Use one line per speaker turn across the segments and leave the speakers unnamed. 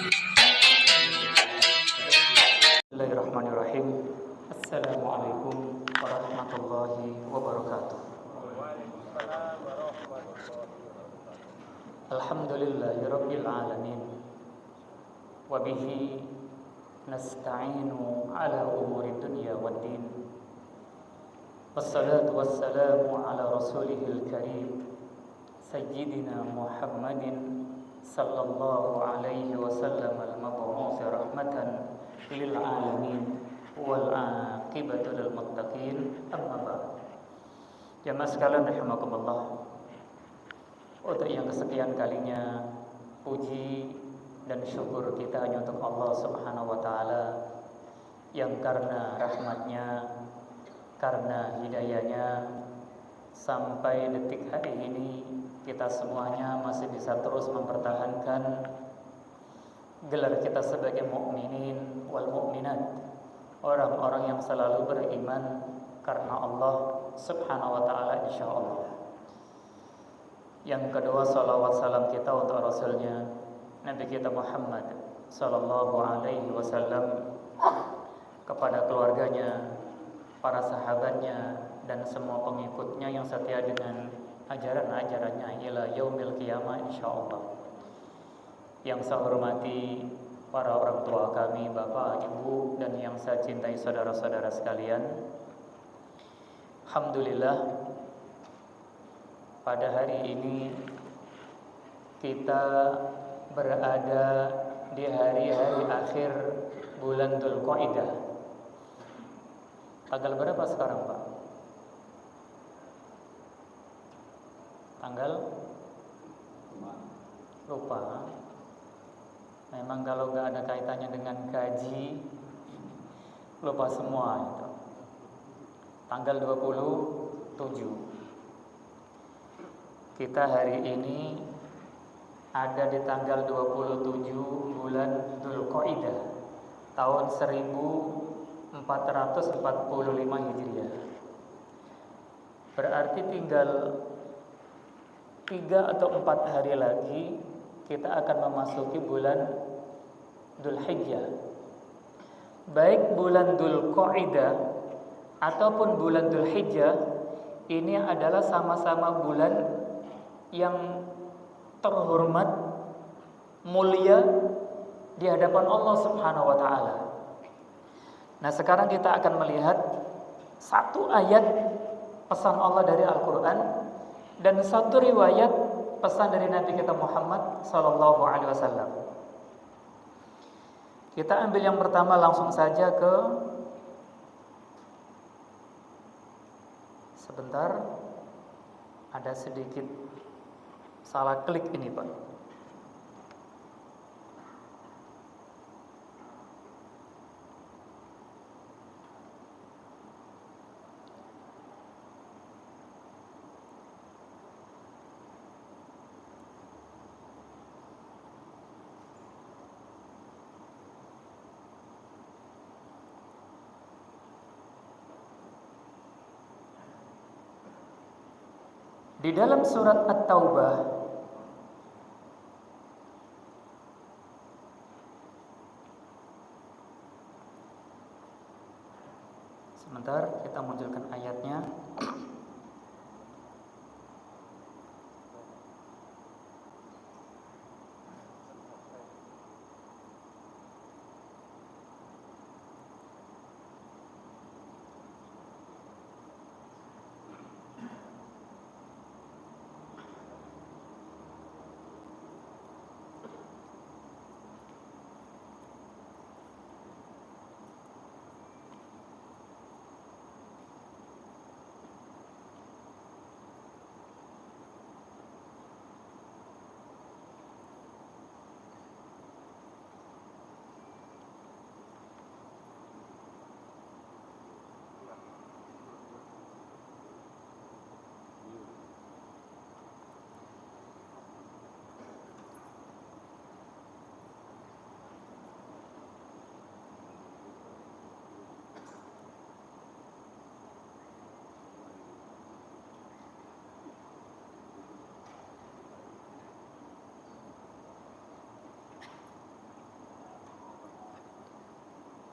Bismillahirrahmanirrahim. Assalamualaikum warahmatullahi wabarakatuh. Alhamdulillahirabbil alamin. Wa bihi nasta'inu ala umuri dunya waddin. Wassalatu wassalamu ala rasulihil karim sayyidina Muhammadin sallallahu alaihi wasallam al-mab'uts rahmatan lil alamin wal aqibatu lil muttaqin, amma ba'd. Jamaah sekalian rahimakumullah, untuk yang kesekian kalinya puji dan syukur kita hanya untuk Allah Subhanahu wa taala yang karena rahmatnya, karena hidayahnya, sampai detik hari ini kita semuanya masih bisa terus mempertahankan gelar kita sebagai mukminin wal mukminat, orang-orang yang selalu beriman karena Allah Subhanahu wa taala, insyaallah. Yang kedua, salawat salam kita untuk rasulnya Nabi kita Muhammad sallallahu alaihi wasallam, kepada keluarganya, para sahabatnya, dan semua pengikutnya yang setia dengan ajaran-ajarannya ila yaumil qiyamah, insyaallah. Yang saya hormati para orang tua kami, bapak, ibu, dan yang saya cintai saudara-saudara sekalian, alhamdulillah pada hari ini kita berada di hari-hari akhir bulan Dzulqa'dah. Tanggal berapa sekarang, Pak? Tanggal? Lupa. Memang kalau nggak ada kaitannya dengan gaji, lupa semua itu. Tanggal 27. Kita hari ini ada di tanggal 27 bulan Dzulqa'dah tahun 1445 Hijriah. Berarti tinggal 3 atau 4 hari lagi kita akan memasuki bulan Dzulhijjah. Baik bulan Dzulqa'dah ataupun bulan Dzulhijjah, ini adalah sama-sama bulan yang terhormat, mulia di hadapan Allah Subhanahu wa taala. Nah, sekarang kita akan melihat satu ayat pesan Allah dari Al-Qur'an dan satu riwayat pesan dari Nabi kita Muhammad sallallahu alaihi wasallam. Kita ambil yang pertama langsung saja ke, sebentar, ada sedikit salah klik ini, Pak. Di dalam surat At-Taubah sebentar, kita munculkan ayatnya.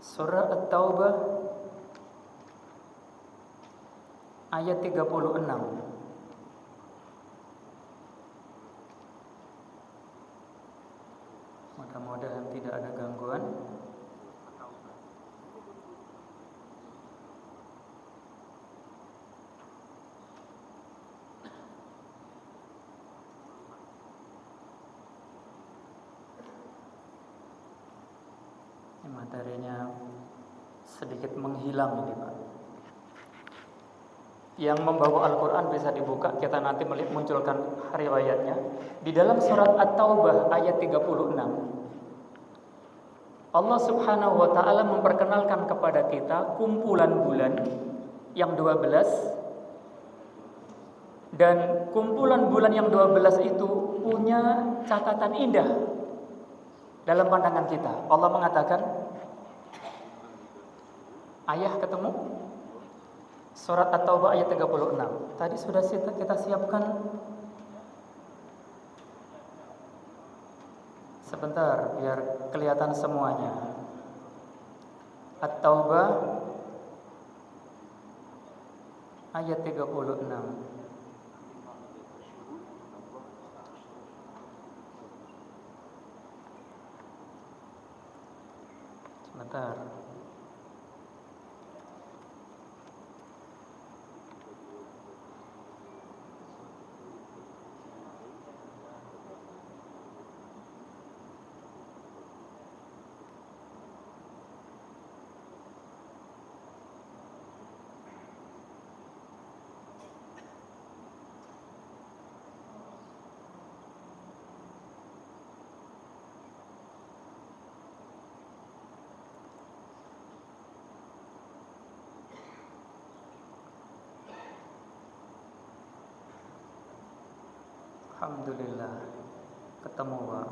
Surah At-Taubah ayat 36. Mudah-mudahan tidak ada gangguan. Ini materinya sedikit menghilang ini, Pak. Yang membawa Al-Quran bisa dibuka, kita nanti munculkan riwayatnya. Di dalam surat At-Taubah ayat 36, Allah Subhanahu wa ta'ala memperkenalkan kepada kita kumpulan bulan yang 12. Dan kumpulan bulan yang 12 itu punya catatan indah dalam pandangan kita. Allah mengatakan, ayah ketemu? Surat At-Taubah ayat 36. Tadi sudah kita siapkan. Sebentar biar kelihatan semuanya. At-Taubah ayat 36. Sebentar. Alhamdulillah ketemu, Pak.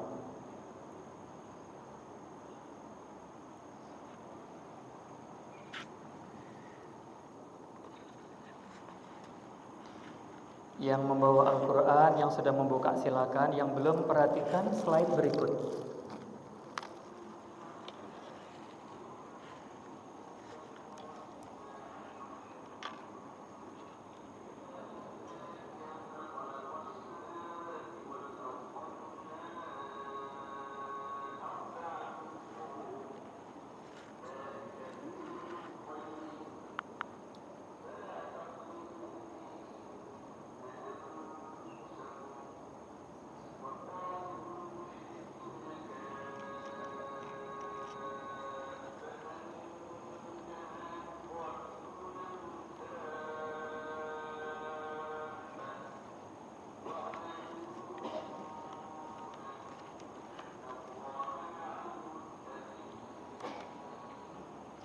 Yang membawa Al-Quran, yang sudah membuka silakan. Yang belum perhatikan slide berikut.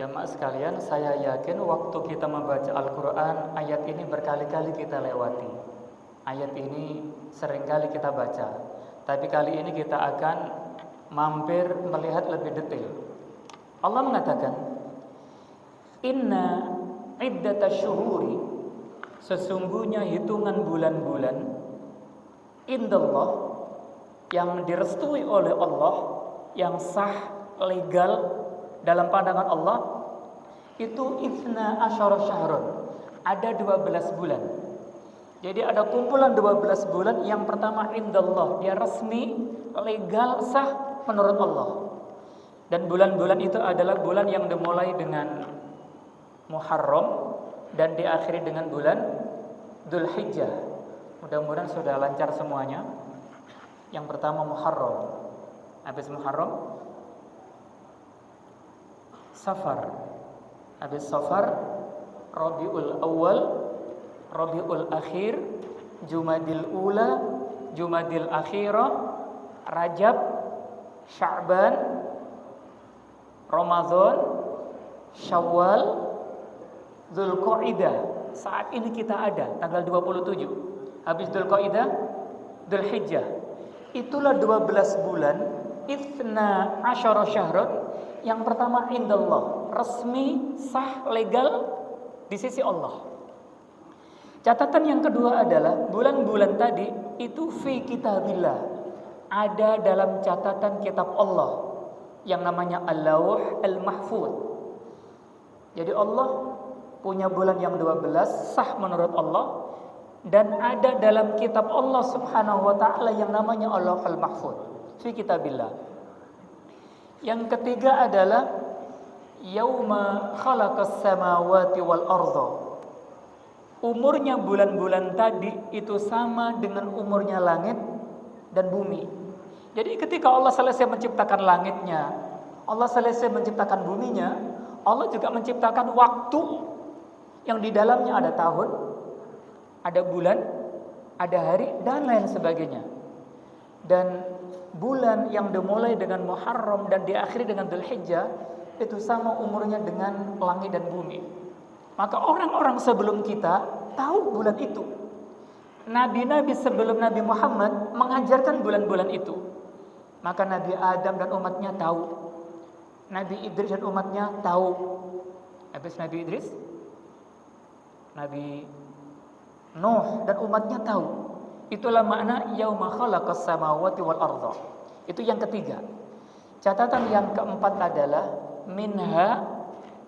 Jamaah sekalian, saya yakin waktu kita membaca Al-Quran, ayat ini berkali-kali kita lewati. Ayat ini seringkali kita baca. Tapi kali ini kita akan mampir melihat lebih detail. Allah mengatakan, Inna iddatasyuhuri, sesungguhnya hitungan bulan-bulan, indallah, yang direstui oleh Allah, yang sah, legal dalam pandangan Allah, itu itsna asyara syahrun, ada 12 bulan. Jadi ada kumpulan 12 bulan. Yang pertama indallah, dia resmi, legal, sah menurut Allah. Dan bulan-bulan itu adalah bulan yang dimulai dengan Muharram dan diakhiri dengan bulan Dzulhijjah. Mudah-mudahan sudah lancar semuanya. Yang pertama Muharram, habis Muharram Safar, habis Safar Rabiul Awal, Rabiul Akhir, Jumadil Ula, Jumadil Akhirah, Rajab, Sya'ban, Ramadan, Syawal, Dzulqa'dah. Saat ini kita ada tanggal 27. Habis Dzulqa'dah, Dzulhijjah. Itulah 12 bulan, itsna asyara syahrun. Yang pertama indallah, resmi, sah, legal di sisi Allah. Catatan yang kedua adalah bulan-bulan tadi itu fi kitabillah, ada dalam catatan kitab Allah yang namanya Al-Lawh Al-Mahfuz. Jadi Allah punya bulan yang 12 sah menurut Allah, dan ada dalam kitab Allah Subhanahu wa taala yang namanya Allahul Mahfuz fi kitabillah. Yang ketiga adalah yauma khalaqas samawati wal arda. Umurnya bulan-bulan tadi itu sama dengan umurnya langit dan bumi. Jadi ketika Allah selesai menciptakan langitnya, Allah selesai menciptakan buminya, Allah juga menciptakan waktu yang di dalamnya ada tahun, ada bulan, ada hari, dan lain sebagainya. Dan bulan yang dimulai dengan Muharram dan diakhiri dengan Dzulhijjah itu sama umurnya dengan langit dan bumi. Maka orang-orang sebelum kita tahu bulan itu. Nabi-nabi sebelum Nabi Muhammad mengajarkan bulan-bulan itu. Maka Nabi Adam dan umatnya tahu. Nabi Idris dan umatnya tahu. Habis Nabi Idris, Nabi Nuh dan umatnya tahu. Itulah makna yauma khalaqas samawati wal arda. Itu yang ketiga. Catatan yang keempat adalah minha,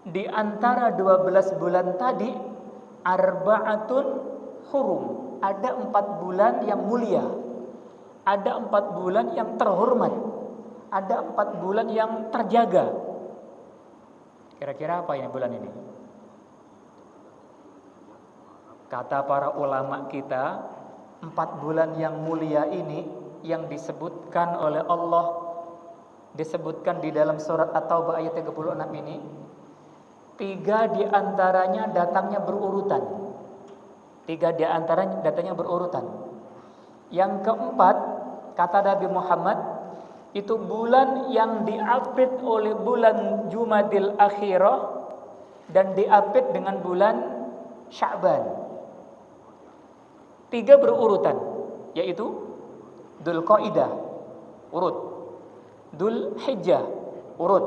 di antara 12 bulan tadi, arba'atun hurum. Ada 4 bulan yang mulia. Ada 4 bulan yang terhormat. Ada 4 bulan yang terjaga. Kira-kira apa ini bulan ini? Kata para ulama kita, 4 bulan yang mulia ini yang disebutkan oleh Allah, disebutkan di dalam surat At-Taubah ayat 36 ini, 3 di antaranya datangnya berurutan. 3 di antaranya datangnya berurutan. Yang keempat, kata Nabi Muhammad, itu bulan yang diapit oleh bulan Jumadil Akhirah dan diapit dengan bulan Sya'ban. 3 berurutan, yaitu Dzulqa'dah, urut. Dzulhijjah, urut.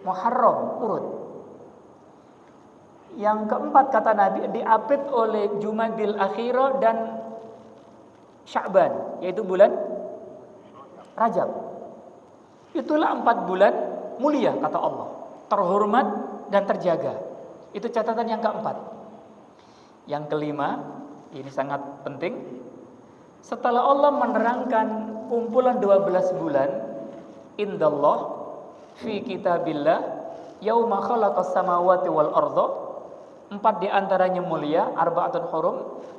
Muharram, urut. Yang keempat kata Nabi diapit oleh Jumadil Akhirah dan Sya'ban, yaitu bulan Rajab. Itulah 4 bulan mulia kata Allah, terhormat dan terjaga. Itu catatan yang keempat. Yang kelima, ini sangat penting. Setelah Allah menerangkan kumpulan 12 bulan, indallah fi kitabillah yauma khalaqas samawati wal arda, 4 di antaranya mulia, arba'atun hurum.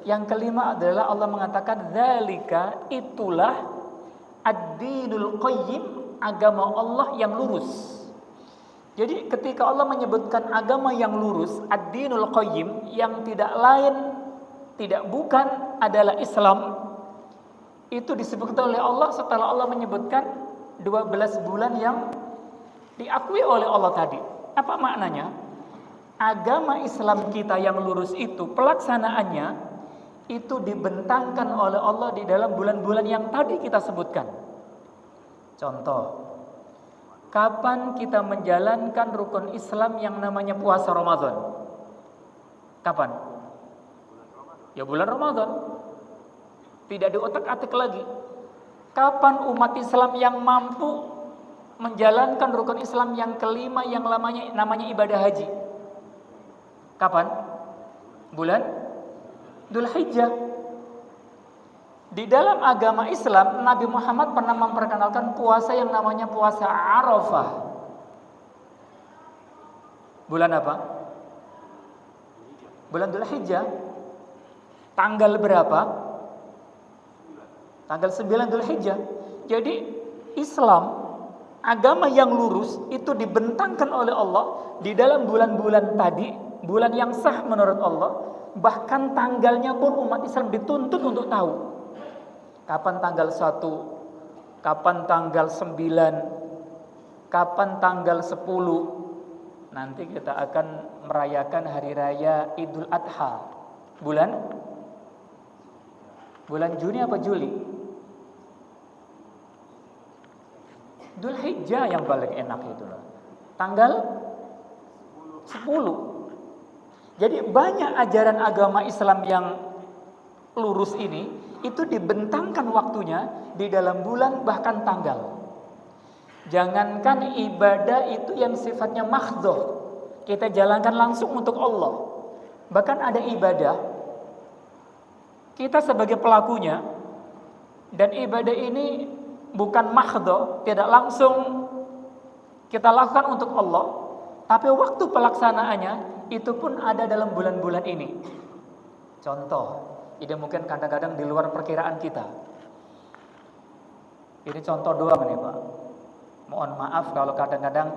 Yang kelima adalah Allah mengatakan dzalika, itulah ad-dinul qayyim, agama Allah yang lurus. Jadi ketika Allah menyebutkan agama yang lurus, ad-dinul qayyim, yang tidak lain, tidak bukan adalah Islam, itu disebutkan oleh Allah setelah Allah menyebutkan 12 bulan yang diakui oleh Allah tadi. Apa maknanya? Agama Islam kita yang lurus itu, pelaksanaannya itu dibentangkan oleh Allah di dalam bulan-bulan yang tadi kita sebutkan. Contoh, kapan kita menjalankan rukun Islam yang namanya puasa Ramadan? Kapan? Ya bulan Ramadan. Tidak diotak-atik lagi. Kapan umat Islam yang mampu menjalankan rukun Islam yang kelima yang namanya ibadah haji? Kapan? Bulan Dzulhijjah. Di dalam agama Islam, Nabi Muhammad pernah memperkenalkan puasa yang namanya puasa Arafah. Bulan apa? Bulan Dzulhijjah. Tanggal berapa? Tanggal 9 Dzulhijjah. Jadi Islam, agama yang lurus, itu dibentangkan oleh Allah di dalam bulan-bulan tadi, bulan yang sah menurut Allah. Bahkan tanggalnya pun umat Islam dituntut untuk tahu. Kapan tanggal 1, kapan tanggal 9, kapan tanggal 10. Nanti kita akan merayakan hari raya Idul Adha. Bulan Juni apa Juli? Dzulhijjah yang paling enak itu loh. Tanggal 10. Jadi banyak ajaran agama Islam yang lurus ini itu dibentangkan waktunya di dalam bulan bahkan tanggal. Jangankan ibadah itu yang sifatnya mahdhah, kita jalankan langsung untuk Allah. Bahkan ada ibadah kita sebagai pelakunya, dan ibadah ini bukan mahdho, tidak langsung kita lakukan untuk Allah, tapi waktu pelaksanaannya itu pun ada dalam bulan-bulan ini. Contoh, ini mungkin kadang-kadang di luar perkiraan kita. Ini contoh doang nih Pak. Mohon maaf kalau kadang-kadang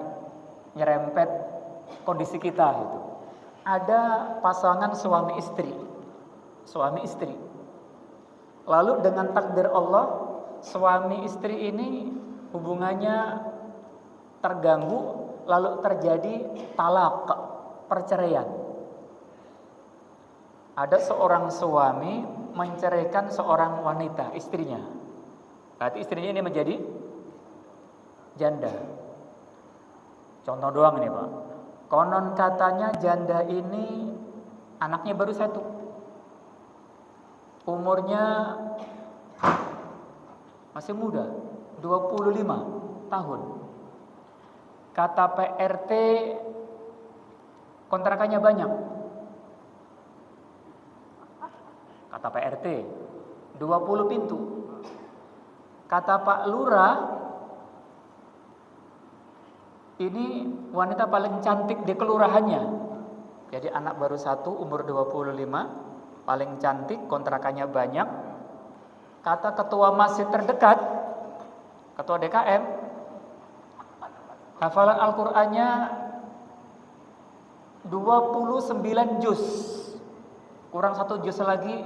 nyerempet kondisi kita itu. Ada pasangan suami istri. Lalu dengan takdir Allah, suami istri ini hubungannya terganggu, lalu terjadi talak, perceraian. Ada seorang suami menceraikan seorang wanita, istrinya. Berarti istrinya ini menjadi janda. Contoh doang ini Pak. Konon katanya janda ini anaknya baru 1. Umurnya masih muda, 25 tahun. Kata PRT kontrakannya banyak. Kata PRT 20 pintu. Kata Pak Lurah, ini wanita paling cantik di kelurahannya. Jadi anak baru 1, umur 25, paling cantik, kontrakannya banyak. Kata ketua masjid terdekat, ketua DKM, hafalan Al-Qur'annya 29 juz. Kurang 1 juz lagi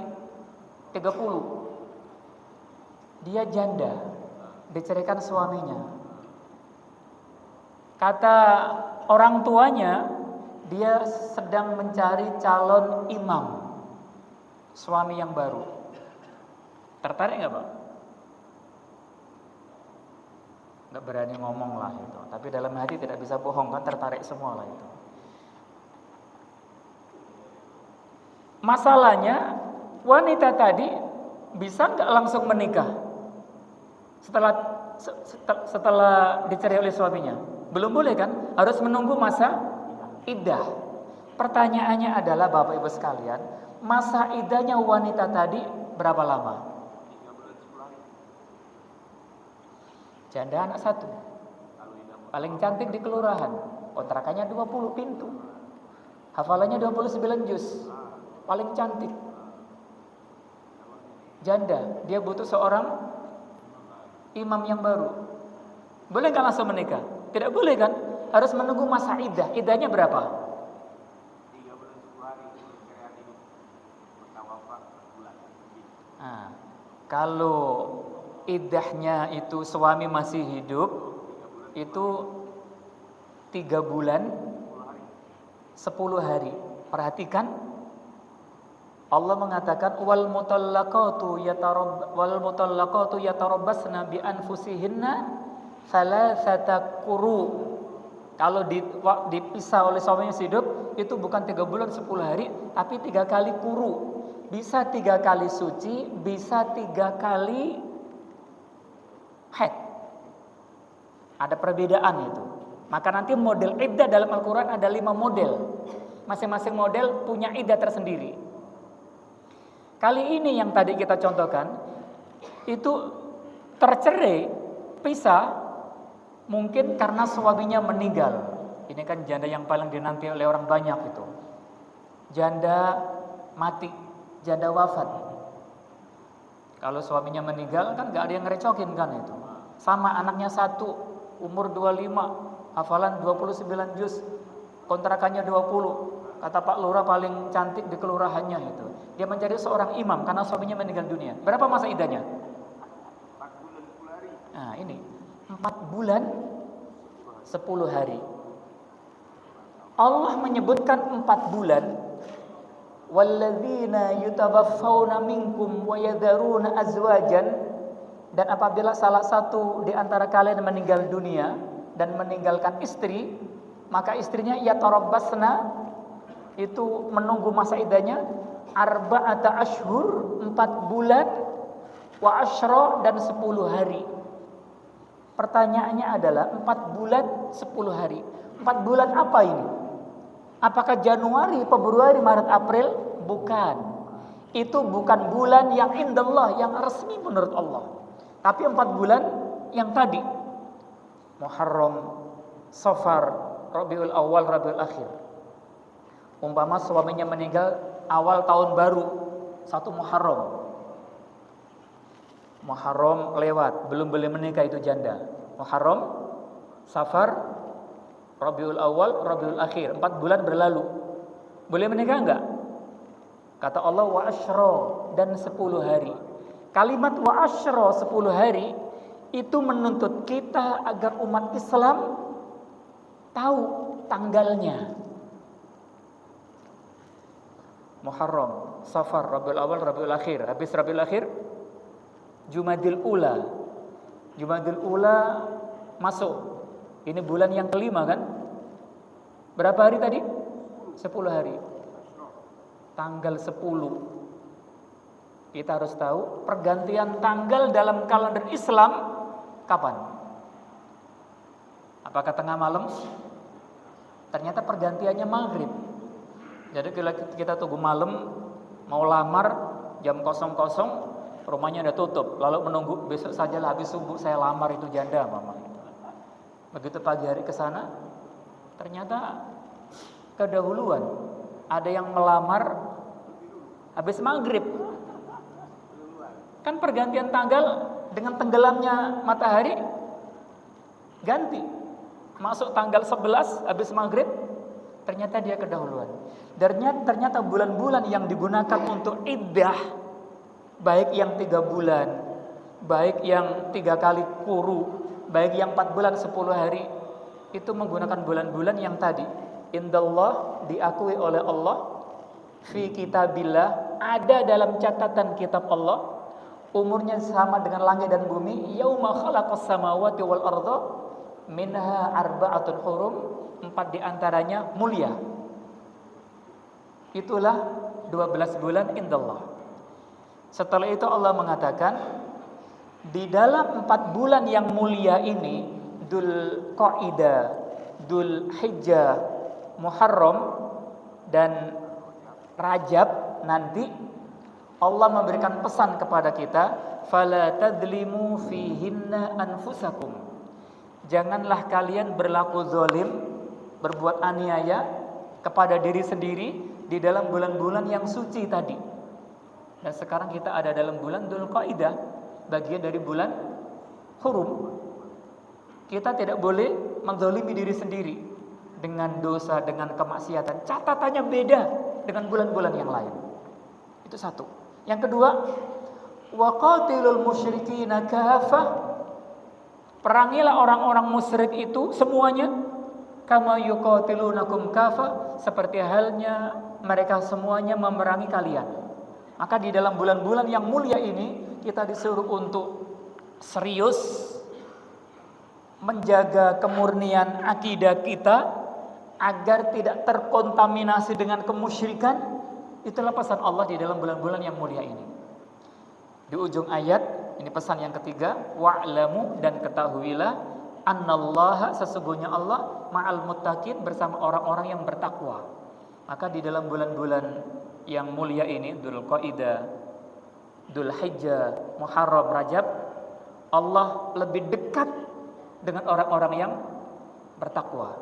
30. Dia janda, diceraikan suaminya. Kata orang tuanya, dia sedang mencari calon imam, suami yang baru. Tertarik nggak Pak? Nggak berani ngomong lah itu. Tapi dalam hati tidak bisa bohong kan, tertarik semua lah itu. Masalahnya wanita tadi bisa nggak langsung menikah setelah dicerai oleh suaminya? Belum boleh kan? Harus menunggu masa iddah. Pertanyaannya adalah Bapak Ibu sekalian, masa iddahnya wanita tadi berapa lama? 3 bulan 10 hari. Janda anak 1. Paling cantik di kelurahan. Kontrakannya 20 pintu. Hafalannya 29 juz. Paling cantik. Janda, dia butuh seorang imam yang baru. Boleh nggak langsung menikah? Tidak boleh kan? Harus menunggu masa iddah. Iddahnya berapa? 3 bulan 10 hari. Nah, kalau iddahnya itu suami masih hidup, itu 3 bulan 10 hari. Perhatikan, Allah mengatakan wal mutallaqatu yatarabbasna bi anfusihinna thalathata quru. Kalau dipisah oleh suaminya hidup, itu bukan 3 bulan 10 hari, tapi 3 kali quru. Bisa 3 kali suci, bisa 3 kali haid. Ada perbedaan itu. Maka nanti model iddah dalam Al-Quran ada 5 model. Masing-masing model punya iddah tersendiri. Kali ini yang tadi kita contohkan, itu tercerai, pisah, mungkin karena suaminya meninggal. Ini kan janda yang paling dinanti oleh orang banyak itu. Janda mati, janda wafat. Kalau suaminya meninggal kan gak ada yang ngerecokin kan itu. Sama anaknya 1, umur 25, hafalan 29 juz, kontrakannya 20. Kata Pak Lurah paling cantik di kelurahannya itu. Dia mencari seorang imam karena suaminya meninggal dunia. Berapa masa iddahnya? 4 bulan 10 hari. Nah ini 4 bulan 10 hari. Allah menyebutkan 4 bulan. Walladzina yutawaffawna minkum wa yadharuna azwajan. Dan apabila salah satu di antara kalian meninggal dunia dan meninggalkan istri, maka istrinya yatarabbasna, itu menunggu masa iddahnya arba'ata ashhur, 4 bulan, wa asyra, dan 10 hari. Pertanyaannya adalah 4 bulan 10 hari. 4 bulan apa ini? Apakah Januari, Februari, Maret, April? Bukan. Itu bukan bulan yang indallah, yang resmi menurut Allah. Tapi 4 bulan yang tadi. Muharram, Safar, Rabiul Awal, Rabiul Akhir. Umpama suaminya meninggal awal tahun baru, 1 Muharram. Muharram lewat, belum boleh menikah itu janda. Muharram, Safar, Rabiul Awal, Rabiul Akhir, 4 bulan berlalu. Boleh menikah enggak? Kata Allah wa asyra, dan 10 hari. Kalimat wa asyra, 10 hari itu menuntut kita agar umat Islam tahu tanggalnya. Muharram, Safar, Rabiul Awal, Rabiul Akhir. Habis Rabiul Akhir, Jumadil Ula. Jumadil Ula masuk. Ini bulan yang kelima kan? Berapa hari tadi? 10 hari. Tanggal 10. Kita harus tahu pergantian tanggal dalam kalender Islam kapan? Apakah tengah malam? Ternyata pergantiannya maghrib. Jadi kita tunggu malam, mau lamar jam 00, rumahnya udah tutup. Lalu menunggu besok saja lah, habis subuh saya lamar itu janda mama. Begitu pagi hari ke sana, ternyata kedahuluan. Ada yang melamar habis maghrib. Kan pergantian tanggal dengan tenggelamnya matahari ganti. Masuk tanggal 11 habis maghrib, ternyata dia kedahuluan. Ternyata bulan-bulan yang digunakan untuk iddah, baik yang 3 bulan, baik yang 3 kali quru, baik yang 4 bulan 10 hari, itu menggunakan bulan-bulan yang tadi. Indallah, diakui oleh Allah, fi kitabillah, ada dalam catatan kitab Allah, umurnya sama dengan langit dan bumi. Yauma khalaqas samawati wal arda minha arba'atun hurum, 4 diantaranya mulia. Itulah 12 bulan indallah. Setelah itu Allah mengatakan, di dalam 4 bulan yang mulia ini, Dzul Qa'dah, Dzul Hijjah, Muharram, dan Rajab, nanti Allah memberikan pesan kepada kita, fala tadzlimu fihinna anfusakum. Janganlah kalian berlaku zalim, berbuat aniaya kepada diri sendiri di dalam bulan-bulan yang suci tadi. Dan sekarang kita ada dalam bulan Dzul Qa'dah, bagian dari bulan hurum. Kita tidak boleh menzalimi diri sendiri dengan dosa, dengan kemaksiatan. Catatannya beda dengan bulan-bulan yang lain. Itu satu. Yang kedua, waqatilul musyrikina kafah. Perangilah orang-orang musyrik itu semuanya, kama yuqatilunakum kafah, seperti halnya mereka semuanya memerangi kalian. Maka di dalam bulan-bulan yang mulia ini kita disuruh untuk serius menjaga kemurnian akidah kita agar tidak terkontaminasi dengan kemusyrikan. Itulah pesan Allah di dalam bulan-bulan yang mulia ini. Di ujung ayat, ini pesan yang ketiga, wa'lamu, dan ketahuilah, annallaha, sesungguhnya Allah, ma'al muttaqin, bersama orang-orang yang bertakwa. Maka di dalam bulan-bulan yang mulia ini, Dzul Qa'dah, Dzul Hijjah, Muharram, Rajab, Allah lebih dekat dengan orang-orang yang bertakwa.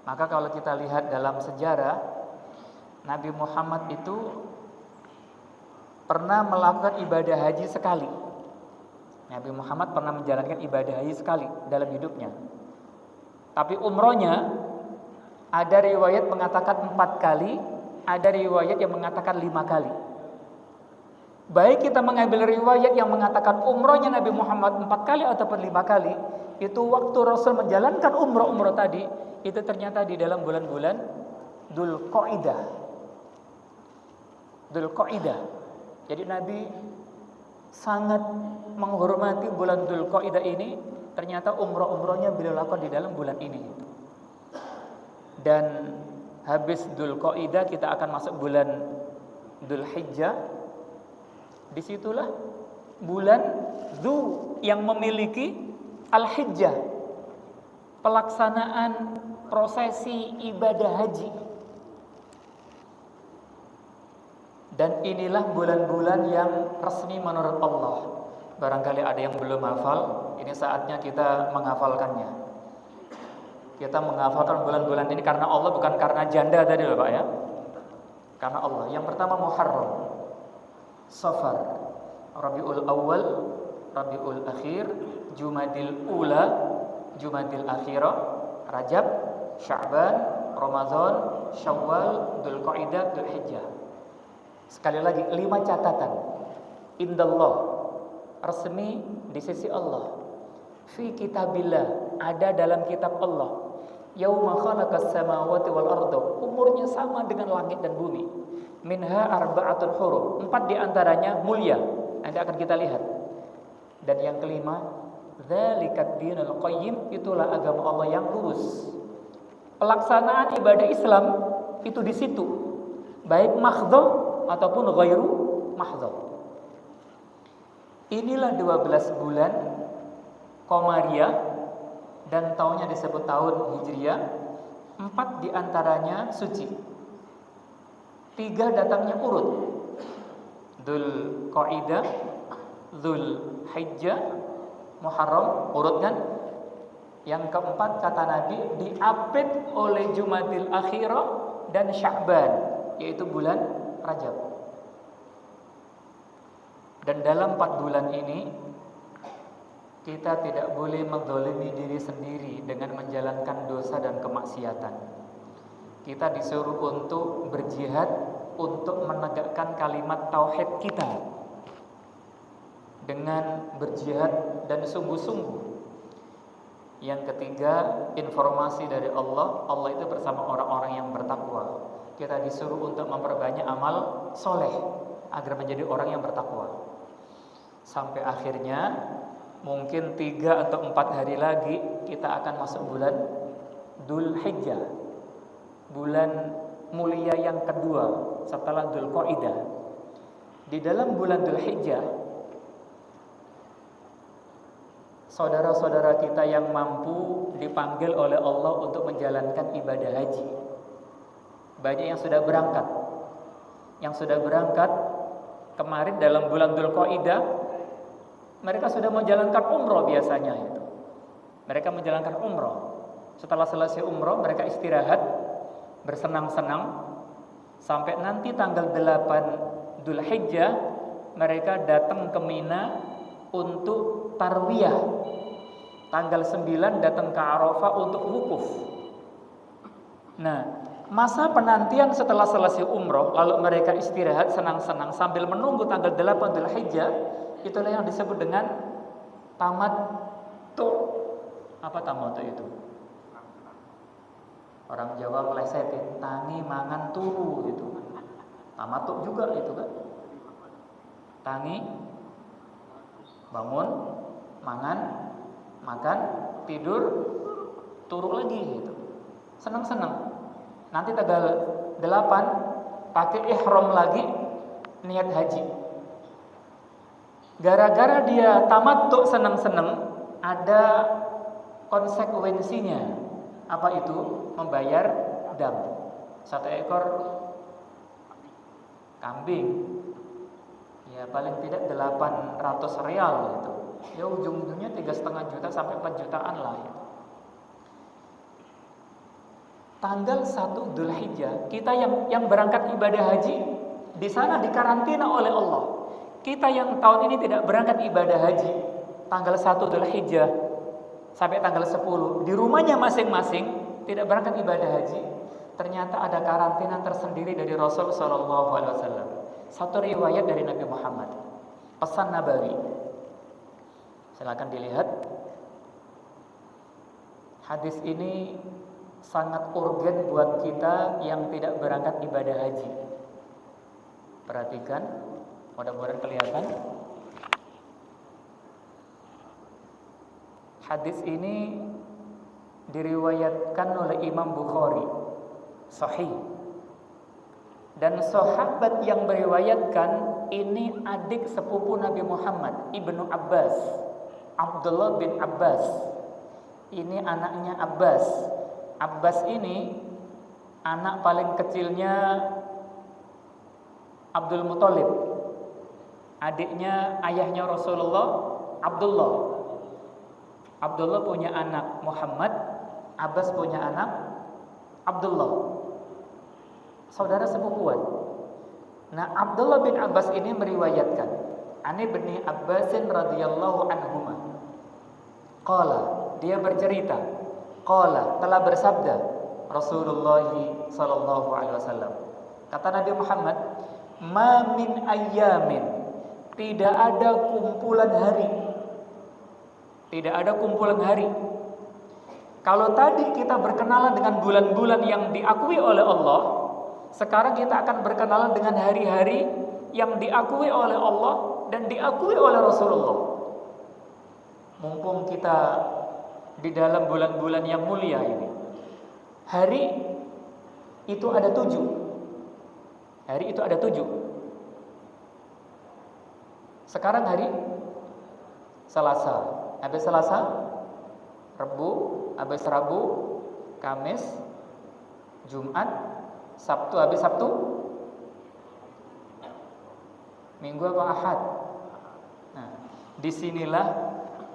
Maka kalau kita lihat dalam sejarah, Nabi Muhammad itu pernah melakukan ibadah haji sekali. Nabi Muhammad pernah menjalankan ibadah haji sekali dalam hidupnya. Tapi umrohnya ada riwayat mengatakan 4 kali, ada riwayat yang mengatakan 5 kali. Baik kita mengambil riwayat yang mengatakan umrohnya Nabi Muhammad 4 kali ataupun 5 kali, itu waktu Rasul menjalankan umroh tadi, itu ternyata di dalam bulan-bulan Dzul Qa'dah. Dzul Qa'dah. Jadi Nabi sangat menghormati bulan Dzul Qa'dah ini. Ternyata umrohnya beliau lakukan di dalam bulan ini. Dan habis Dzul Qa'dah kita akan masuk bulan Dzul Hijjah. Disitulah bulan Dzu yang memiliki Al-Hijjah, pelaksanaan prosesi ibadah haji. Dan inilah bulan-bulan yang resmi menurut Allah. Barangkali ada yang belum hafal, ini saatnya kita menghafalkannya. Kita menghafalkan bulan-bulan ini karena Allah, bukan karena janda tadi loh Pak ya. Karena Allah. Yang pertama Muharram, Safar, Rabiul Awal, Rabiul Akhir, Jumadil Ula, Jumadil Akhirah, Rajab, Sya'ban, Ramadan, Syawal, Dzulqa'dah, Dzulhijjah. Sekali lagi 5 catatan. Indallah, resmi di sisi Allah. Fi kitabillah, ada dalam kitab Allah. Yauma khalaqas samawati wal arda, umurnya sama dengan langit dan bumi. Minha arba'atul huruf, 4 di antaranya mulia. Nanti akan kita lihat. Dan yang kelima, dzalikat dinul qayyim, itulah agama Allah yang lurus. Pelaksanaan ibadah Islam itu di situ, baik mahdhah ataupun ghairu mahdhah. Inilah 12 bulan Qamariyah dan tahunnya disebut tahun Hijriyah. 4 di antaranya suci, 3 datangnya urut, Dzulqa'dah, Dzulhijjah, Muharram, urut kan? Yang keempat kata Nabi diapit oleh Jumadil Akhirah dan Sya'ban, yaitu bulan Rajab. Dan dalam 4 bulan ini kita tidak boleh menzalimi diri sendiri dengan menjalankan dosa dan kemaksiatan. Kita disuruh untuk berjihad, untuk menegakkan kalimat tauhid kita dengan berjihad dan sungguh-sungguh. Yang ketiga, informasi dari Allah. Allah itu bersama orang-orang yang bertakwa. Kita disuruh untuk memperbanyak amal soleh agar menjadi orang yang bertakwa. Sampai akhirnya mungkin 3 atau 4 hari lagi kita akan masuk bulan Dzulhijjah, bulan mulia yang kedua setelah Dzulqa'dah. Di dalam bulan Dzulhijjah, saudara-saudara kita yang mampu dipanggil oleh Allah untuk menjalankan ibadah haji. Banyak yang sudah berangkat. Yang sudah berangkat kemarin dalam bulan Dzulqa'dah, mereka sudah menjalankan umroh biasanya itu. Mereka menjalankan umroh. Setelah selesai umroh, mereka istirahat, bersenang-senang sampai nanti tanggal 8 Dzulhijjah mereka datang ke Mina untuk tarwiyah. Tanggal 9 datang ke Arafah untuk wukuf. Nah, masa penantian setelah selesai umroh, lalu mereka istirahat senang-senang sambil menunggu tanggal 8 Dzulhijjah, itulah yang disebut dengan tamattu. Apa tamattu itu? Orang Jawa melesetin, tangi mangan turu gitu. Tamattu juga itu kan. Tangi, bangun, mangan, makan, tidur, turu lagi gitu. Senang-senang. Nanti tanggal 8 pakai ihram lagi, niat haji. Gara-gara dia tamattu senang-senang, ada konsekuensinya. Apa itu? Membayar dam. 1 ekor kambing, ya paling tidak 800 rial gitu. Ya ujung-ujungnya 3,5 juta sampai 4 jutaan lah gitu. Tanggal 1 Dzulhijjah, kita yang berangkat ibadah haji di sana dikarantina oleh Allah. Kita yang tahun ini tidak berangkat ibadah haji tanggal 1 Dzulhijjah sampai tanggal 10 di rumahnya masing-masing tidak berangkat ibadah haji. Ternyata ada karantina tersendiri dari Rasul sallallahu alaihi wasallam. Satu riwayat dari Nabi Muhammad. Pesan Nabawi. Silakan dilihat. Hadis ini sangat urgen buat kita yang tidak berangkat ibadah haji. Perhatikan, mudah-mudahan kelihatan. Hadis ini diriwayatkan oleh Imam Bukhari, sahih. Dan sahabat yang meriwayatkan ini adik sepupu Nabi Muhammad, Ibnu Abbas, Abdullah bin Abbas. Ini anaknya Abbas. Abbas. Abbas ini anak paling kecilnya Abdul Muthalib, adiknya ayahnya Rasulullah, Abdullah. Abdullah punya anak Muhammad, Abbas punya anak Abdullah, saudara sepupuan. Nah, Abdullah bin Abbas ini meriwayatkan, Ani bin Abbasin radhiyallahu anhuma. Qala, dia bercerita, qala, telah bersabda Rasulullah sallallahu alaihi wasallam. Kata Nabi Muhammad, ma min ayyamin, tidak ada kumpulan hari. Tidak ada kumpulan hari. Kalau tadi kita berkenalan dengan bulan-bulan yang diakui oleh Allah, sekarang kita akan berkenalan dengan hari-hari yang diakui oleh Allah dan diakui oleh Rasulullah. Mumpung kita di dalam bulan-bulan yang mulia ini, hari itu ada 7. Hari itu ada 7. Sekarang hari Selasa. Habis Selasa, Rabu, habis Rabu, Kamis, Jumat, Sabtu, habis Sabtu, Minggu apa Ahad. Nah, disinilah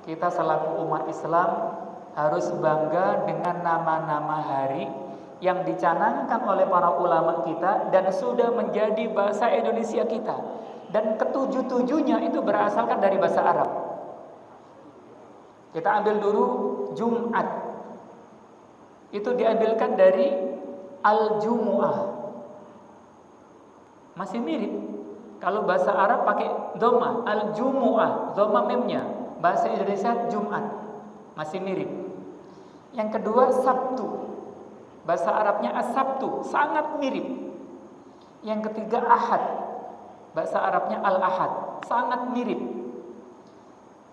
kita selaku umat Islam harus bangga dengan nama-nama hari yang dicanangkan oleh para ulama kita dan sudah menjadi bahasa Indonesia kita. Dan ketujuh-tujuhnya itu berasalkan dari bahasa Arab. Kita ambil dulu Jumat. Itu diambilkan dari Al-Jumu'ah. Masih mirip. Kalau bahasa Arab pakai dhamma, Al-Jumu'ah, dhamma memnya. Bahasa Indonesia Jumat. Masih mirip. Yang kedua Sabtu. Bahasa Arabnya As-Sabtu, sangat mirip. Yang ketiga Ahad. Bahasa Arabnya Al-Ahad, sangat mirip.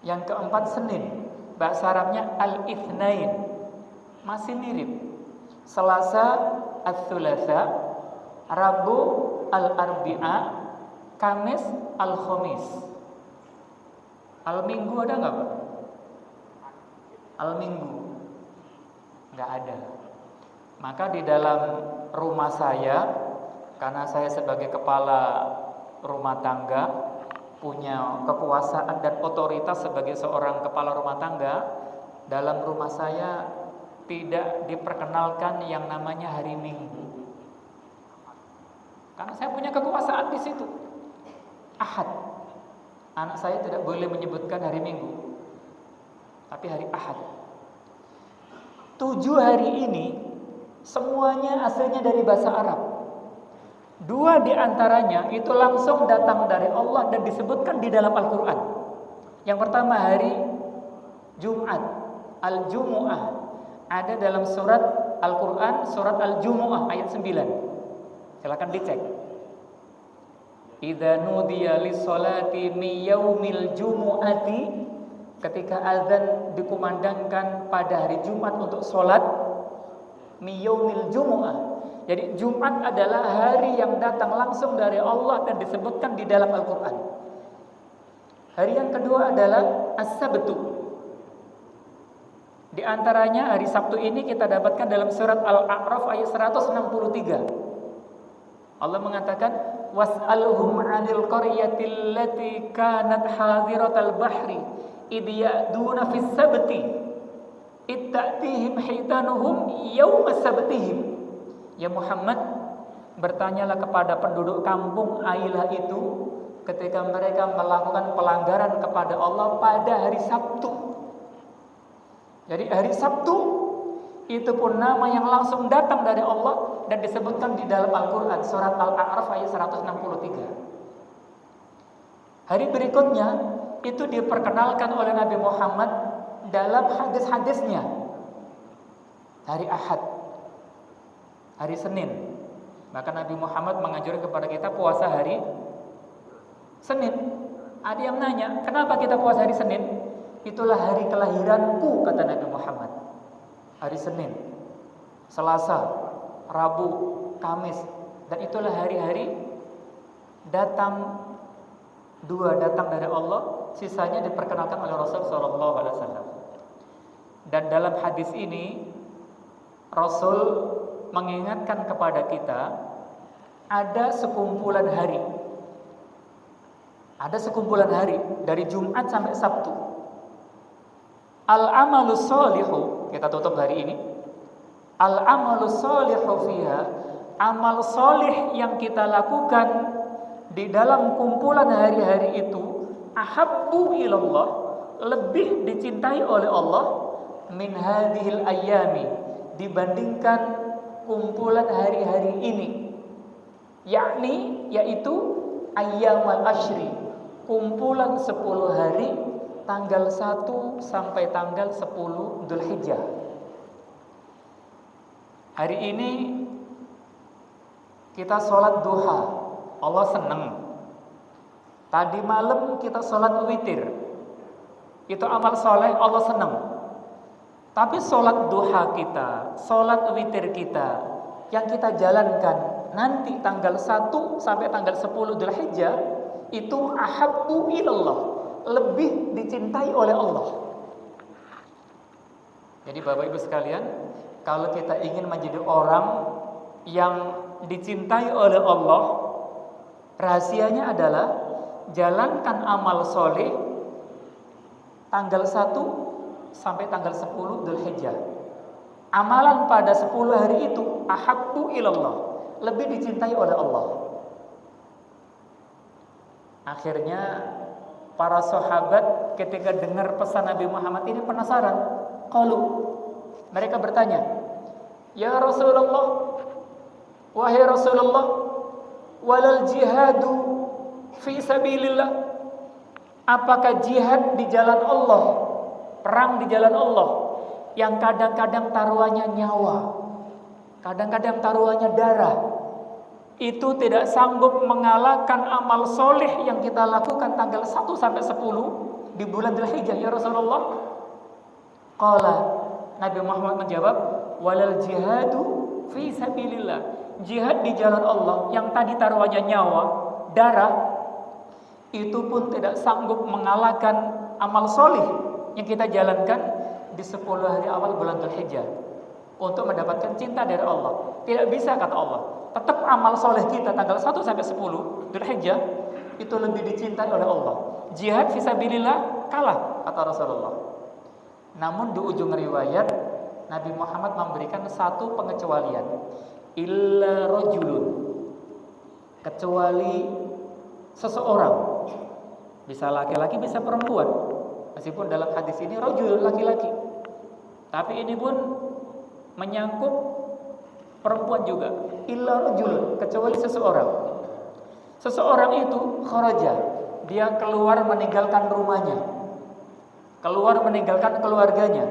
Yang keempat Senin. Bahasa Arabnya Al-Itsnain, masih mirip. Selasa Ats-Tsulatsa, Rabu Al-Arbi'a, Kamis Al-Khamis. Al-Minggu ada nggak, Pak? Al-Minggu nggak ada. Maka di dalam rumah saya, karena saya sebagai kepala rumah tangga punya kekuasaan dan otoritas sebagai seorang kepala rumah tangga, dalam rumah saya tidak diperkenalkan yang namanya hari Minggu. Karena saya punya kekuasaan di situ. Ahad. Anak saya tidak boleh menyebutkan hari Minggu, tapi hari Ahad. 7 hari ini semuanya aslinya dari bahasa Arab. 2 di antaranya itu langsung datang dari Allah dan disebutkan di dalam Al-Quran. Yang pertama hari Jumat, Al-Jumu'ah, ada dalam surat Al-Quran, surat Al-Jumu'ah ayat 9. Silakan dicek. Idza nudiya lis-salati mi yaumil jumu'ati, ketika azan dikumandangkan pada hari Jumat untuk salat, mi yaumil jumu'ah. Jadi Jumat adalah hari yang datang langsung dari Allah dan disebutkan di dalam Al-Quran. Hari yang kedua adalah As-Sabtu. Di antaranya hari Sabtu ini kita dapatkan dalam surat Al-A'raf ayat 163. Allah mengatakan, was'alhum 'anil qaryatil lati kanat hadiratal bahri idh ya'duna fis sabti itta'tihim hitanuhum yawma sabtihim. Ya Muhammad, bertanyalah kepada penduduk kampung Ailah itu ketika mereka melakukan pelanggaran kepada Allah pada hari Sabtu. Jadi hari Sabtu itu pun nama yang langsung datang dari Allah dan disebutkan di dalam Al-Quran, surat Al-A'raf ayat 163. Hari berikutnya itu diperkenalkan oleh Nabi Muhammad dalam hadis-hadisnya. Hari Ahad, hari Senin. Maka Nabi Muhammad menganjurkan kepada kita puasa hari Senin. Ada yang nanya, kenapa kita puasa hari Senin? Itulah hari kelahiranku, kata Nabi Muhammad. Hari Senin, Selasa, Rabu, Kamis, dan itulah hari-hari datang, 2 datang dari Allah, sisanya diperkenalkan oleh Rasul sallallahu alaihi wasallam. Dan dalam hadis ini Rasul mengingatkan kepada kita ada sekumpulan hari Ada sekumpulan hari dari Jumat sampai Sabtu. Al-amalus sholihu, kita tutup hari ini. Al-amalus sholihu fiha, amal solih yang kita lakukan di dalam kumpulan hari-hari itu ahabbu ilallah, lebih dicintai oleh Allah min hadhil ayyami, dibandingkan kumpulan hari-hari ini, yakni yaitu ayyamal ashri, kumpulan 10 hari tanggal 1 sampai tanggal 10 Dzulhijjah. Hari ini kita sholat duha, Allah senang. Tadi malam kita sholat witir, itu amal soleh, Allah senang. Tapi sholat duha kita, sholat witir kita yang kita jalankan nanti tanggal 1 sampai tanggal 10 Dzulhijjah itu ahabbu ilallah, lebih dicintai oleh Allah. Jadi Bapak Ibu sekalian, kalau kita ingin menjadi orang yang dicintai oleh Allah, rahasianya adalah jalankan amal soleh tanggal 1 sampai tanggal 10 Dzulhijjah. Amalan pada 10 hari itu ahabbu ilallah, lebih dicintai oleh Allah. Akhirnya para sahabat ketika dengar pesan Nabi Muhammad ini penasaran. Qalu, mereka bertanya, "Ya Rasulullah, wahai Rasulullah, walal jihadu fi sabilillah." Apakah jihad di jalan Allah, perang di jalan Allah, yang kadang-kadang taruhannya nyawa, kadang-kadang taruhannya darah, itu tidak sanggup mengalahkan amal soleh yang kita lakukan tanggal 1 sampai 10 di bulan Dzulhijjah, ya Rasulullah? Qala, Nabi Muhammad menjawab, walal jihadu fi sabilillah, jihad di jalan Allah yang tadi taruhannya nyawa, darah, itu pun tidak sanggup mengalahkan amal soleh yang kita jalankan di 10 hari awal bulan Dzulhijjah untuk mendapatkan cinta dari Allah. Tidak bisa, kata Allah. Tetap amal soleh kita tanggal 1 sampai 10 Dzulhijjah itu lebih dicintai oleh Allah. Jihad fisabilillah kalah, kata Rasulullah. Namun di ujung riwayat Nabi Muhammad memberikan satu pengecualian. Illa rajulun, kecuali seseorang. Bisa laki-laki, bisa perempuan. Meskipun dalam hadis ini rajul, laki-laki, tapi ini pun menyangkut perempuan juga. Illa rajulun, kecuali seseorang. Seseorang itu kharaja, dia keluar meninggalkan rumahnya, keluar meninggalkan keluarganya,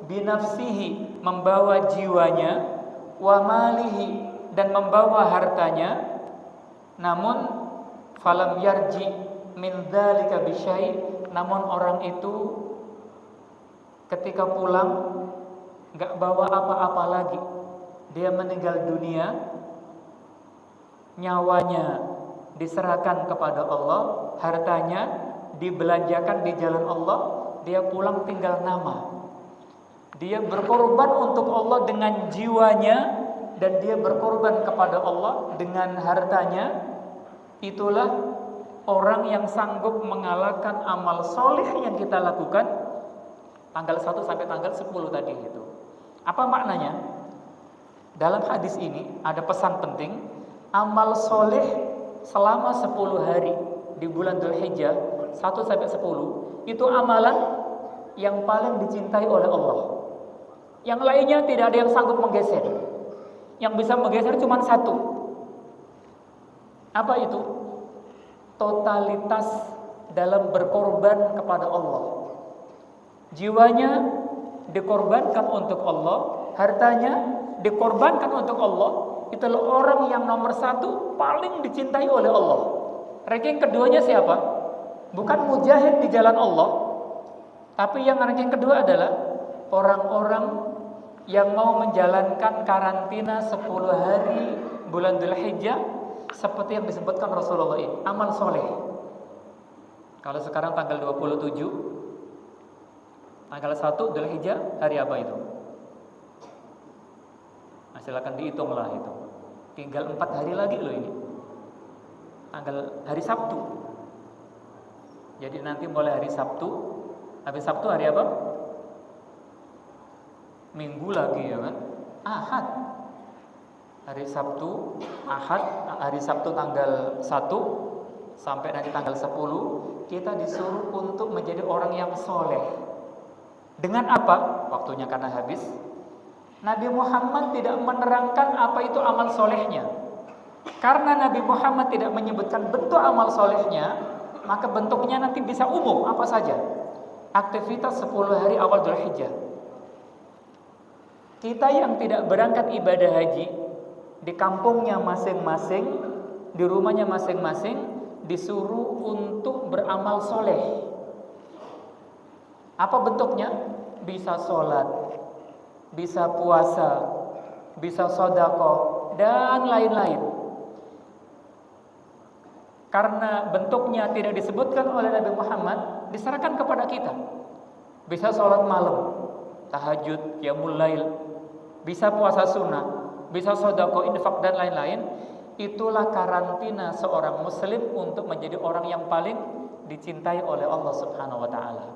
binafsihi, membawa jiwanya, wa malihi, dan membawa hartanya, namun falam yarji min dzalika bisyai, namun orang itu ketika pulang enggak bawa apa-apa lagi. Dia meninggal dunia, nyawanya diserahkan kepada Allah, hartanya dibelanjakan di jalan Allah, dia pulang tinggal nama. Dia berkorban untuk Allah dengan jiwanya, dan dia berkorban kepada Allah dengan hartanya. Itulah orang yang sanggup mengalahkan amal soleh yang kita lakukan tanggal 1 sampai tanggal 10 tadi itu. Apa maknanya? Dalam hadis ini ada pesan penting. Amal soleh selama 10 hari di bulan Dzulhijjah 1 sampai 10 itu amalan yang paling dicintai oleh Allah. Yang lainnya tidak ada yang sanggup menggeser. Yang bisa menggeser cuma satu. Apa itu? Totalitas dalam berkorban kepada Allah. Jiwanya dikorbankan untuk Allah, hartanya dikorbankan untuk Allah. Itulah orang yang nomor 1 paling dicintai oleh Allah. Ranking keduanya siapa? Bukan mujahid di jalan Allah, tapi yang ranking kedua adalah orang-orang yang mau menjalankan karantina 10 hari bulan Dzulhijjah seperti yang disebutkan Rasulullah ini, amal soleh. Kalau sekarang tanggal 27, tanggal 1 Dzulhijjah hari apa itu? Nah, silakan dihitunglah itu. Tinggal 4 hari lagi loh ini. Tanggal hari Sabtu. Jadi nanti mulai hari Sabtu, habis Sabtu hari apa? Minggu lagi ya kan? Ahad. Hari Sabtu, Ahad, hari Sabtu tanggal 1 sampai nanti tanggal 10 kita disuruh untuk menjadi orang yang soleh. Dengan apa? Waktunya karena habis. Nabi Muhammad tidak menerangkan apa itu amal solehnya. Karena Nabi Muhammad tidak menyebutkan bentuk amal solehnya, maka bentuknya nanti bisa umum apa saja. Aktivitas 10 hari awal Dzulhijjah. Kita yang tidak berangkat ibadah haji, di kampungnya masing-masing, di rumahnya masing-masing, disuruh untuk beramal soleh. Apa bentuknya? Bisa sholat, bisa puasa, bisa sedekah, dan lain-lain. Karena bentuknya tidak disebutkan oleh Nabi Muhammad, diserahkan kepada kita. Bisa sholat malam, tahajud, qiyamul lail, bisa puasa sunnah, bisa sedekah, infak, dan lain-lain. Itulah karantina seorang muslim untuk menjadi orang yang paling dicintai oleh Allah Subhanahu wa taala.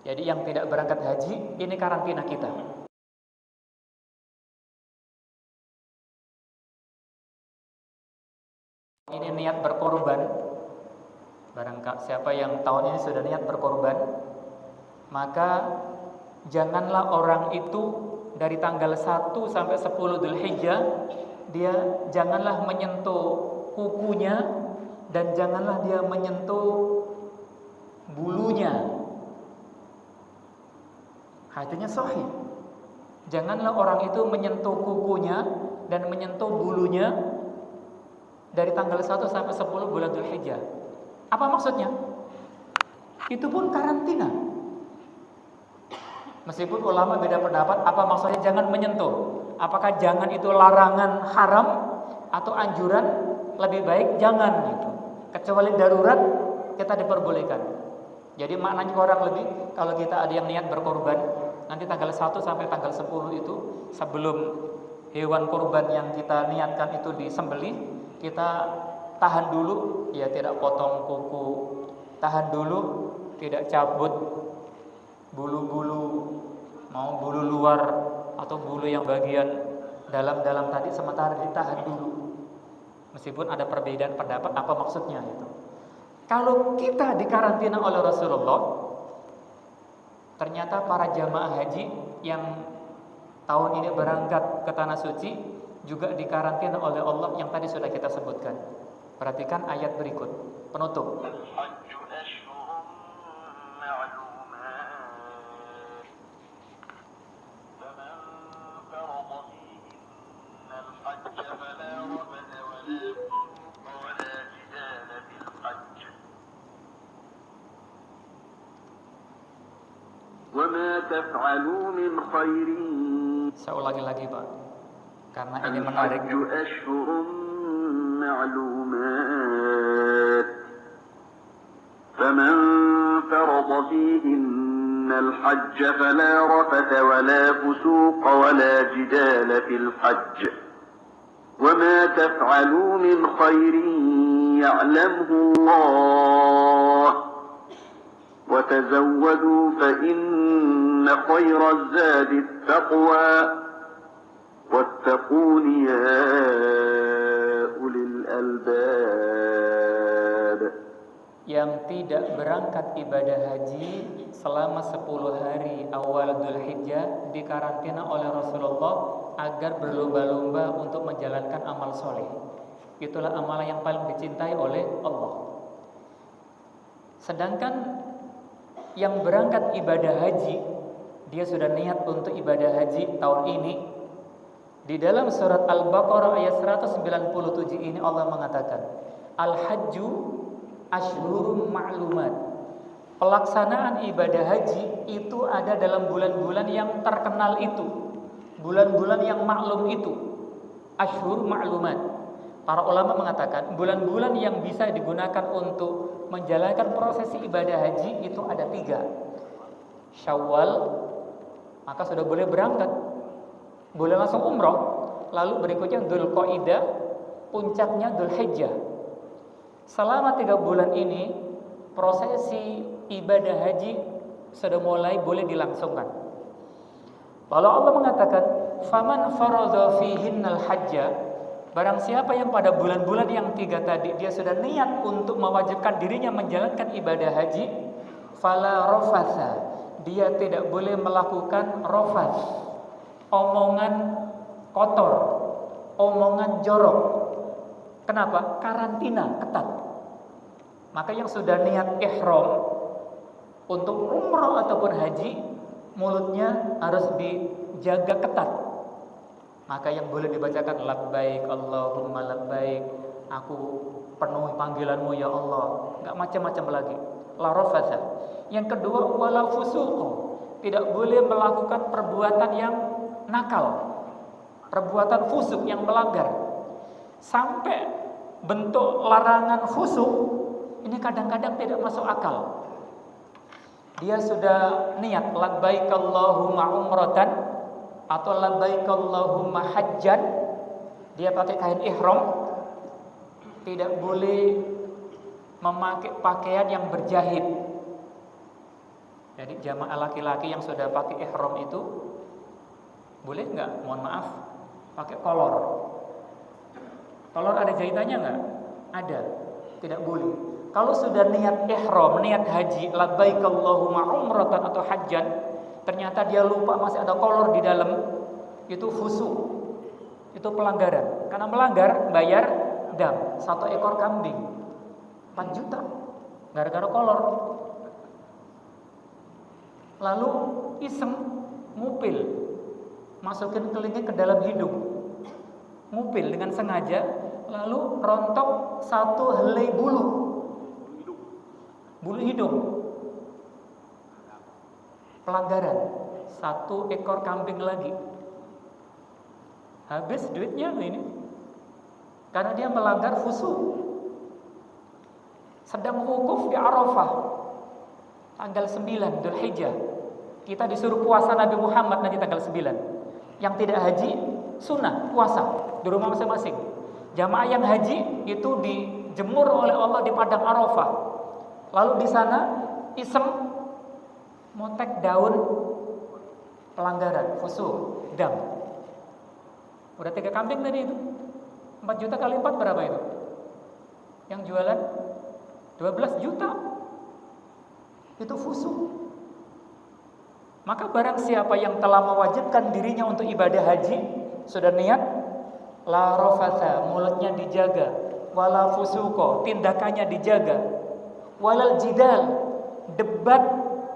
Jadi yang tidak berangkat haji, ini karantina kita. Ini niat berkorban. Barangkali siapa yang tahun ini sudah niat berkorban, maka janganlah orang itu dari tanggal 1 sampai 10 Dzulhijjah, dia janganlah menyentuh kukunya dan janganlah dia menyentuh bulunya. Hadisnya sahih. Janganlah orang itu menyentuh kukunya dan menyentuh bulunya dari tanggal 1 sampai 10 bulan Dzulhijjah. Apa maksudnya? Itu pun karantina. Meskipun ulama beda pendapat, apa maksudnya jangan menyentuh? Apakah jangan itu larangan haram atau anjuran? Lebih baik jangan gitu. Kecuali darurat kita diperbolehkan. Jadi maknanya kurang lebih kalau kita ada yang niat berkorban, nanti tanggal 1 sampai tanggal 10 itu sebelum hewan kurban yang kita niatkan itu disembelih, kita tahan dulu, ya tidak potong kuku, tahan dulu, tidak cabut bulu-bulu, mau bulu luar atau bulu yang bagian dalam-dalam tadi, sementara ditahan dulu. Meskipun ada perbedaan pendapat apa maksudnya itu. Kalau kita dikarantina oleh Rasulullah, ternyata para jamaah haji yang tahun ini berangkat ke Tanah Suci juga dikarantina oleh Allah yang tadi sudah kita sebutkan. Perhatikan ayat berikut, penutup. Saya ulangi lagi Pak, karena ini menarik.
فمن فرض فيهن الحج فلا رفث ولا فسوق ولا جدال في الحج وما تفعلوا من خير يعلمه الله وتزودوا فإن خير الزاد التقوى واتقون يا أولي الألباب.
Yang tidak berangkat ibadah haji selama 10 hari awal Dzulhijjah dikarantina oleh Rasulullah agar berlomba-lomba untuk menjalankan amal soleh. Itulah amalan yang paling dicintai oleh Allah. Sedangkan yang berangkat ibadah haji, dia sudah niat untuk ibadah haji tahun ini. Di dalam surat Al-Baqarah ayat 197 ini Allah mengatakan, Al-Hajju Ashhurum ma'lumat. Pelaksanaan ibadah haji itu ada dalam bulan-bulan yang terkenal itu, bulan-bulan yang maklum itu, Ashhur ma'lumat. Para ulama mengatakan bulan-bulan yang bisa digunakan untuk menjalankan prosesi ibadah haji itu ada 3. Syawal, maka sudah boleh berangkat, boleh langsung umroh. Lalu berikutnya Dzulqa'dah, puncaknya Dzulhijjah. Selama 3 bulan ini prosesi ibadah haji sudah mulai boleh dilangsungkan. Lalu Allah mengatakan, "Faman faradha fihinnal hajja", barang siapa yang pada bulan-bulan yang 3 tadi dia sudah niat untuk mewajibkan dirinya menjalankan ibadah haji, fala rafatha, dia tidak boleh melakukan rafath, omongan kotor, omongan jorok. Kenapa? Karantina ketat. Maka yang sudah niat ihram untuk umroh ataupun haji, mulutnya harus dijaga ketat. Maka yang boleh dibacakan labbaik Allahumma labbaik, aku penuhi panggilanmu ya Allah, enggak macam-macam lagi. La rafatha. Yang kedua, wala fusuqa, tidak boleh melakukan perbuatan yang nakal, perbuatan fusuk yang melanggar. Sampai bentuk larangan fusuk ini kadang-kadang tidak masuk akal. Dia sudah niat labbaik Allahumma umratan atau labbaik Allahumma hajjan, dia pakai kain ihram, tidak boleh memakai pakaian yang berjahit. Jadi jamaah laki-laki yang sudah pakai ihram itu boleh nggak? Mohon maaf, pakai kolor. Kolor ada jahitannya nggak? Ada, tidak boleh. Kalau sudah niat ihram, niat haji, labbaik Allahumma umratan atau hajjan, ternyata dia lupa masih ada kolor di dalam, itu fusuk, itu pelanggaran. Karena melanggar bayar dam, 1 ekor kambing 4 juta gara-gara kolor. Lalu iseng ngupil, masukin kelingking ke dalam hidung, ngupil dengan sengaja, lalu rontok 1 helai bulu hidung, pelanggaran. 1 ekor kambing lagi, habis duitnya ini, karena dia melanggar fusuk. Sedang wukuf di Arafah tanggal 9 Dzulhijjah, kita disuruh puasa Nabi Muhammad nanti tanggal 9. Yang tidak haji sunnah puasa di rumah masing-masing. Jamaah yang haji itu dijemur oleh Allah di padang Arafah. Lalu di sana iseng motek daun pelanggaran, fusuk, dam. Udah 3 kambing tadi itu. 4 juta kali 4 berapa itu? Yang jualan 12 juta. Itu fusuk. Maka barang siapa yang telah mewajibkan dirinya untuk ibadah haji, sudah niat, la rafatha, mulutnya dijaga, wala fusuqa, tindakannya dijaga, walal jidal, debat,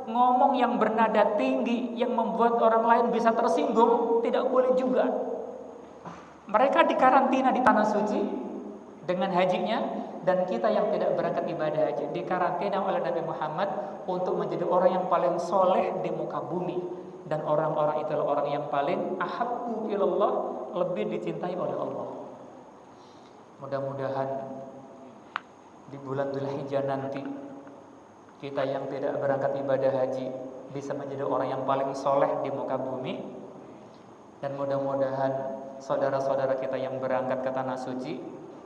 ngomong yang bernada tinggi yang membuat orang lain bisa tersinggung, tidak boleh juga. Mereka dikarantina di tanah suci dengan hajinya, dan kita yang tidak berangkat ibadah haji dikarantina oleh Nabi Muhammad untuk menjadi orang yang paling soleh di muka bumi. Dan orang-orang itulah orang yang paling ahabbu ilallah, lebih dicintai oleh Allah. Mudah-mudahan di bulan Dzulhijjah nanti kita yang tidak berangkat ibadah haji bisa menjadi orang yang paling soleh di muka bumi. Dan mudah-mudahan saudara-saudara kita yang berangkat ke tanah suci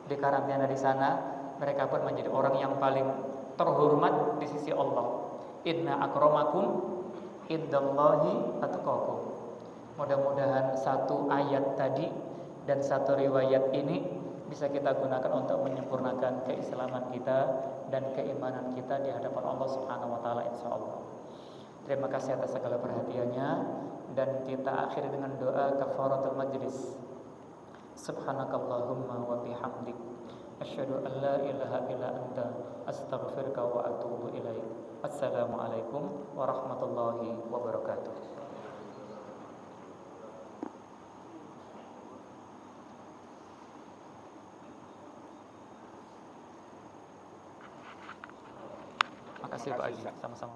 di karantina di sana, mereka pun menjadi orang yang paling terhormat di sisi Allah. Inna akramakum indallahi atqakum. Mudah-mudahan 1 ayat tadi dan 1 riwayat ini bisa kita gunakan untuk menyempurnakan keislaman kita dan keimanan kita di hadapan Allah Subhanahu wa taala insyaallah. Terima kasih atas segala perhatiannya, dan kita akhiri dengan doa kafaratul majlis. Subhanakallahumma wa bihamdik, asyhadu an la ilaha illa anta, astaghfiruka wa atubu ilaik. Assalamualaikum warahmatullahi wabarakatuh. Makasih Pak Haji, sama-sama.